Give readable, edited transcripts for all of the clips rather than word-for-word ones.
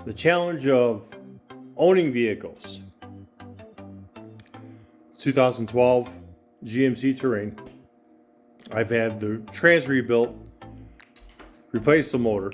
The challenge of owning vehicles. 2012 GMC Terrain. I've had the trans rebuilt, replaced the motor,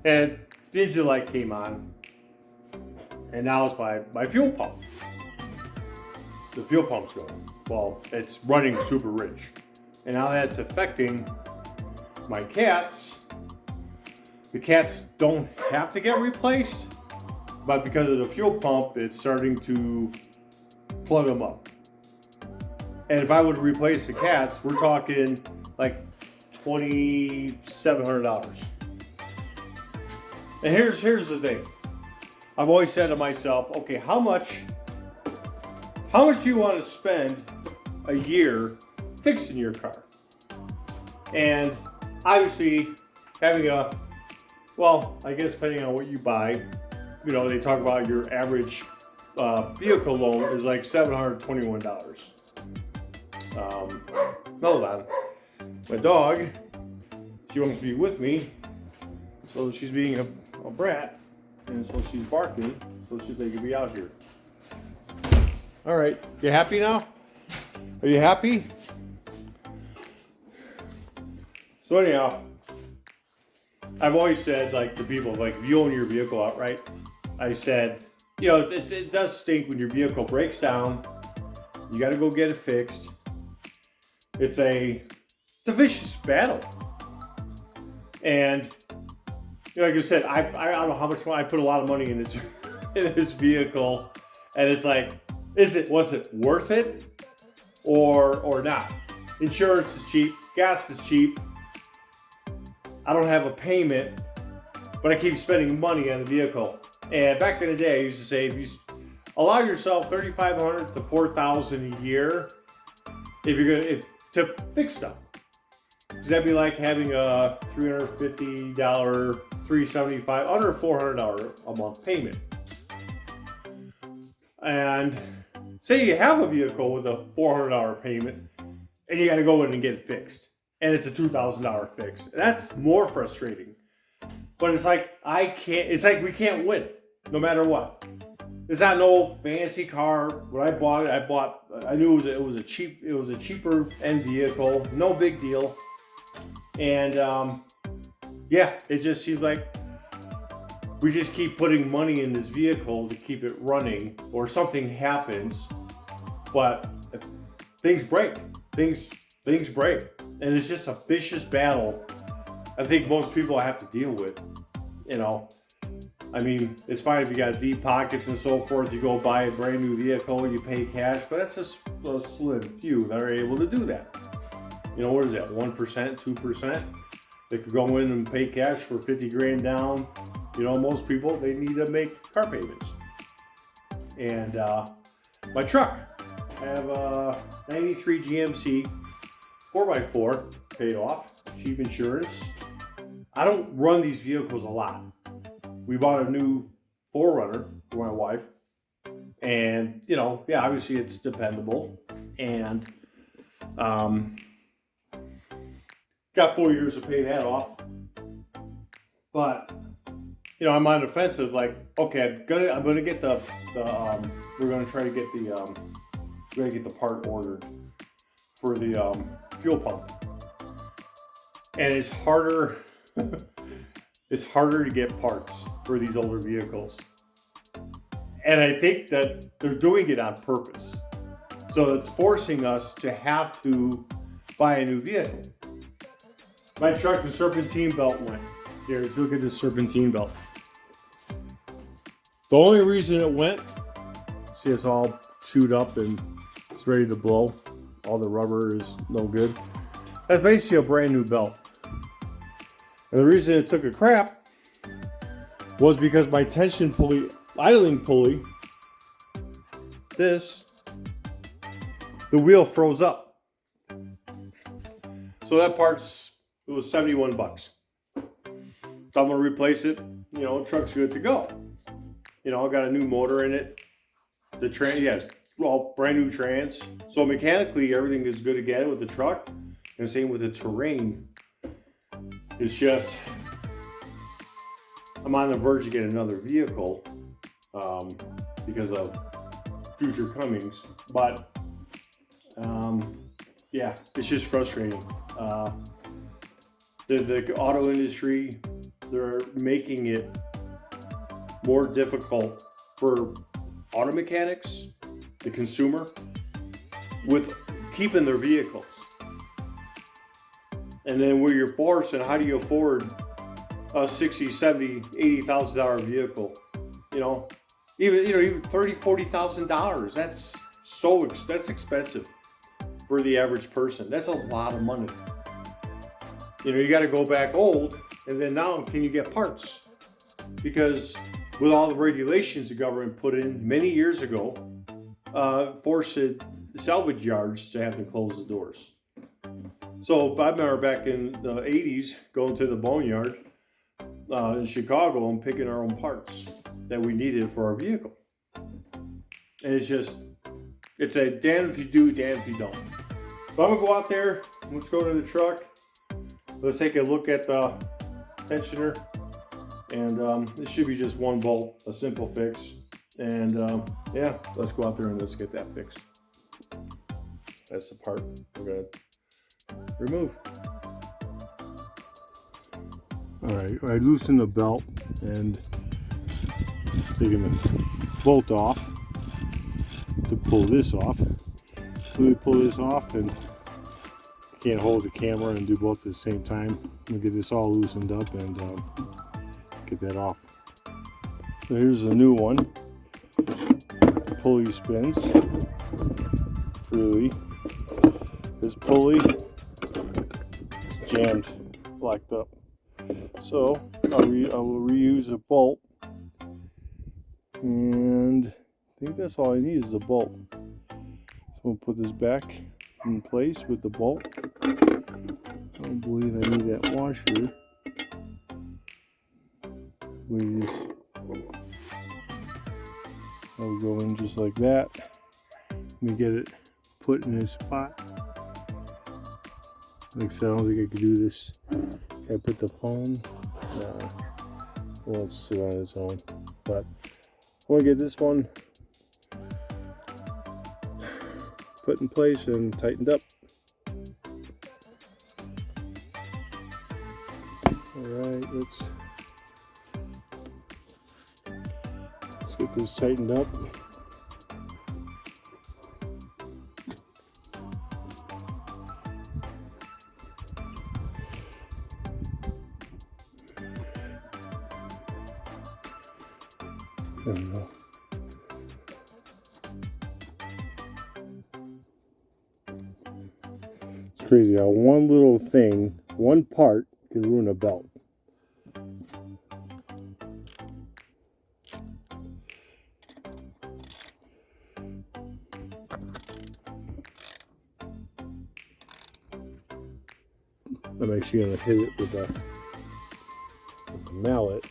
and the engine light came on, and now it's my fuel pump. The fuel pump's going. Well, it's running super rich, and now that's affecting my cats. The cats don't have to get replaced, but because of the fuel pump, it's starting to plug them up. And if I would replace the cats, we're talking like $2,700. And here's the thing. I've always said to myself, okay, how much do you want to spend a year fixing your car? And obviously having I guess depending on what you buy, they talk about your average vehicle loan is like $721. Hold on. My dog, she wants to be with me, so she's being a brat, and so she's barking, so they can be out here. All right, you happy now? Are you happy? So anyhow, I've always said, to people, if you own your vehicle outright, I said, it does stink when your vehicle breaks down. You got to go get it fixed. It's a vicious battle. And, like I said, I don't know how much money, I put a lot of money in this vehicle. And it's like, was it worth it or not? Insurance is cheap. Gas is cheap. I don't have a payment, but I keep spending money on the vehicle. And back in the day, I used to say, if you allow yourself $3,500 to $4,000 a year, to fix stuff, because that'd be like having a $350, $375, under $400 a month payment. And say you have a vehicle with a $400 payment, and you got to go in and get it fixed, and it's a $2,000 fix. That's more frustrating. But it's like we can't win, no matter what. It's not no fancy car. When I bought it, I knew it was a cheaper end vehicle, no big deal. And it just seems like we just keep putting money in this vehicle to keep it running, or something happens, but things break. Things break, and it's just a vicious battle I think most people have to deal with. I mean, it's fine if you got deep pockets and so forth. You go buy a brand new vehicle, you pay cash, but that's just a slim few that are able to do that. What is that? 1%, 2%? They could go in and pay cash for 50 grand down. Most people, they need to make car payments. And my truck, I have a 93 GMC 4x4 paid off, cheap insurance. I don't run these vehicles a lot. We bought a new 4Runner for my wife, and obviously it's dependable, and got 4 years to pay that off. But I'm on the defensive. Okay, I'm gonna get we're gonna try to get the part ordered for the fuel pump, and it's harder. It's harder to get parts for these older vehicles. And I think that they're doing it on purpose. So it's forcing us to have to buy a new vehicle. My truck, the serpentine belt went. Here, look at this serpentine belt. The only reason it went, see, it's all chewed up and it's ready to blow. All the rubber is no good. That's basically a brand new belt. And the reason it took a crap was because my tension pulley, idling pulley, the wheel froze up. So that it was $71. So I'm gonna replace it. Truck's good to go. I got a new motor in it. The brand new trans. So mechanically, everything is good again with the truck. And same with the Terrain. It's just I'm on the verge of getting another vehicle because of future comings. But yeah, it's just frustrating. The auto industry, they're making it more difficult for auto mechanics, the consumer, with keeping their vehicles. And then where you're forced, and how do you afford a $60,000, $70,000, $80,000 vehicle? Even $30,000, $40,000. That's expensive for the average person. That's a lot of money. You got to go back old, and then now can you get parts? Because with all the regulations the government put in many years ago, forced salvage yards to have to close the doors. So I remember back in the 80s going to the boneyard in Chicago and picking our own parts that we needed for our vehicle. And it's a damn if you do, damn if you don't. So I'm gonna go out there, let's go to the truck, let's take a look at the tensioner, and this should be just one bolt, a simple fix. And yeah, let's go out there and let's get that fixed. That's the part we're gonna remove. All right, I loosened the belt and taking the bolt off to pull this off. So we pull this off, and can't hold the camera and do both at the same time. We'll get this all loosened up and get that off. So here's a new one. The pulley spins freely. This pulley is jammed, locked up. So I will reuse a bolt, and I think that's all I need is a bolt. So we'll put this back in place with the bolt. I don't believe I need that washer. I'll go in just like that. Let me get it put in its spot. Like I said, I don't think I could do this. I put the phone. It won't sit on its own. But I want to get this one put in place and tightened up. Alright, let's get this tightened up. There we go. It's crazy how one little thing, one part, can ruin a belt. I'm actually going to hit it with a mallet,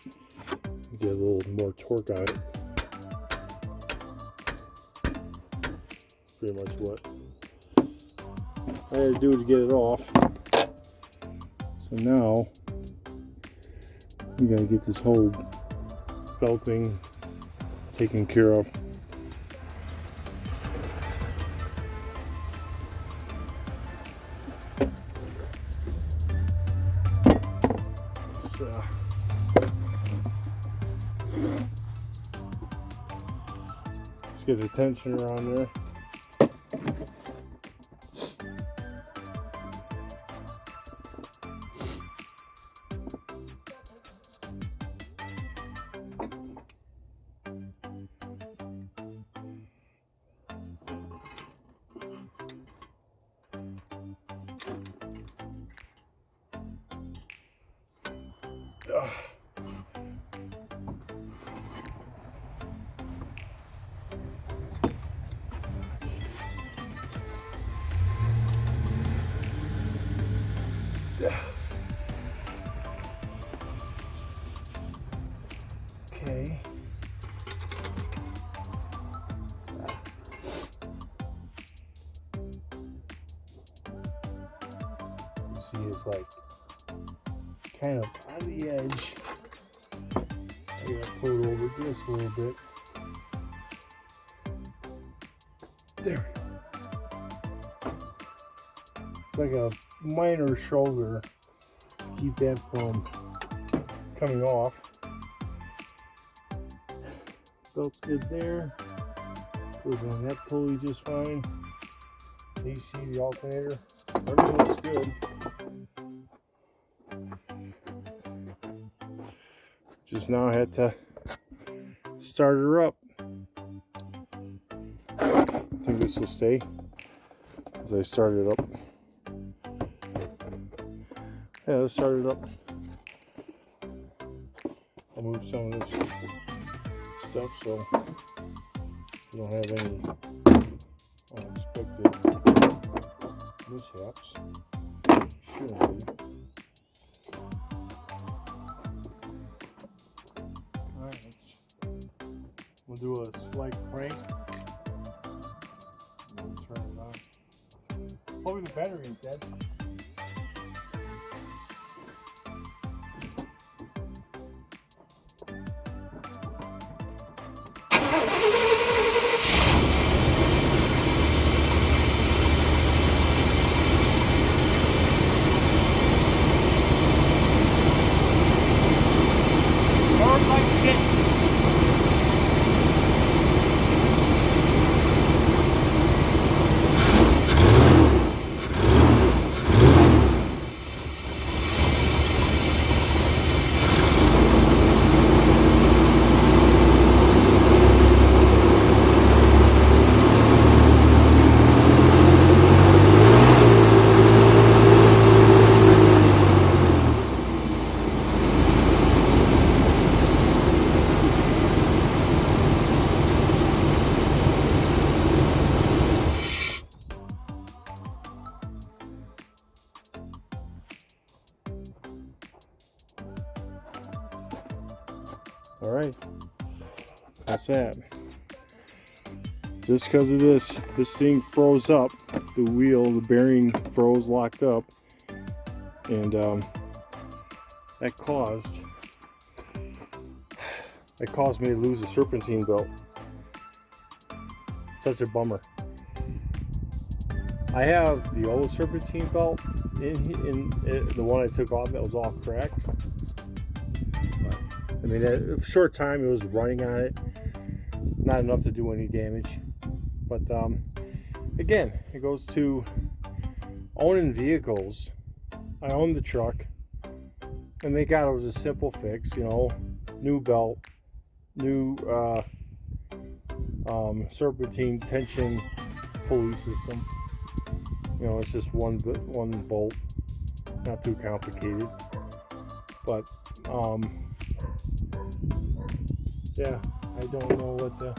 get a little more torque on it. That's pretty much what I had to do to get it off. So now we got to get this whole belting taken care of. Let's get the tensioner on there. Okay. You see, it's like kind of on the edge. pull it over just a little bit. There we go. It's like a minor shoulder to keep that from coming off. Belt's good there. Goes on that pulley just fine. AC, the alternator, everything looks good. Just now had to start her up. I think this will stay as I start it up. Yeah, let's start it up. I'll move some of this stuff so we don't have any unexpected mishaps. Shouldn't be. Alright, we'll do a slight crank. And turn it on. Hopefully the battery ain't dead. All right, that's that. Just because of this thing froze up. The wheel, the bearing froze, locked up, and that caused me to lose the serpentine belt. Such a bummer. I have the old serpentine belt in the one I took off that was all cracked. I mean, a short time it was running on it, not enough to do any damage. But again, it goes to owning vehicles. I own the truck, and they got it was a simple fix, you know, new belt, new serpentine tension pulley system. You know, it's just one bolt, not too complicated. But yeah, I don't know what the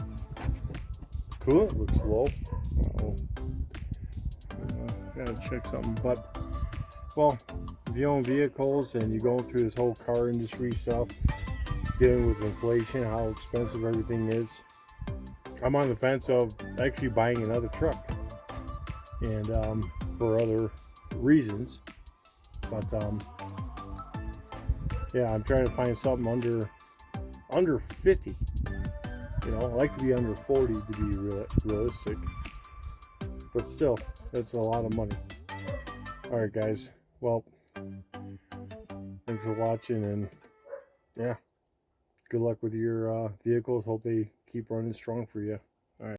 coolant looks low. Gotta check something. But well, if you own vehicles and you're going through this whole car industry stuff, dealing with inflation, how expensive everything is, I'm on the fence of actually buying another truck, and for other reasons. But yeah, I'm trying to find something under 50. You know, I like to be under 40 to be realistic, but still, that's a lot of money. All right, guys. Well, thanks for watching, and yeah, good luck with your vehicles. Hope they keep running strong for you.